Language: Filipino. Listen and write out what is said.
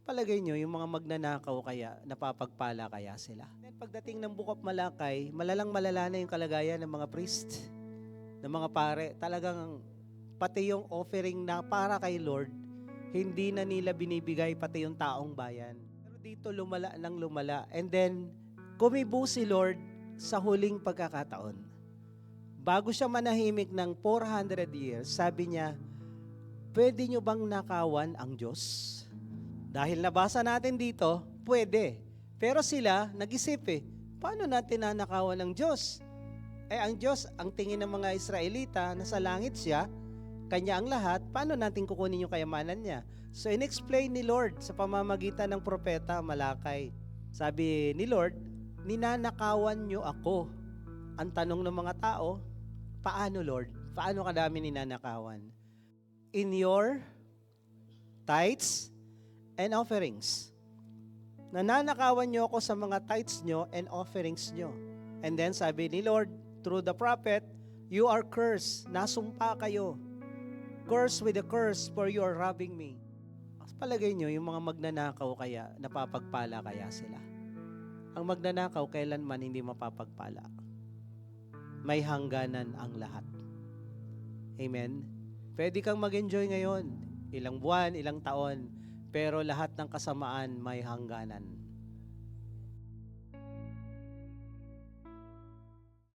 Palagay nyo, yung mga magnanakaw kaya, napapagpala kaya sila? Then pagdating ng Book of Malakay, malalang malala na yung kalagayan ng mga priest, ng mga pare. Talagang pati yung offering na para kay Lord, hindi na nila binibigay pati yung taong bayan. Pero dito lumala ng lumala. And then, kumibo si Lord sa huling pagkakataon. Bago siya manahimik ng 400 years, sabi niya, pwede nyo bang nakawan ang Diyos? Dahil nabasa natin dito, pwede. Pero sila, nag-isip paano natin nanakawan ng Diyos? Ang Diyos, ang tingin ng mga Israelita, nasa langit siya, Kanya ang lahat, paano natin kukunin yung kayamanan niya? So, in-explain ni Lord sa pamamagitan ng propeta Malakay. Sabi ni Lord, ninanakawan nyo ako. Ang tanong ng mga tao, paano Lord? Paano kadami ninanakawan? In your tithes and offerings. Nananakawan nyo ako sa mga tithes nyo and offerings nyo. And then sabi ni Lord, through the prophet, you are cursed. Nasumpa kayo. Curse with a curse for you are robbing me. Palagay nyo, yung mga magnanakaw kaya, napapagpala kaya sila? Ang magnanakaw, kailanman hindi mapapagpala. May hangganan ang lahat. Amen? Pwede kang mag-enjoy ngayon, ilang buwan, ilang taon, pero lahat ng kasamaan may hangganan.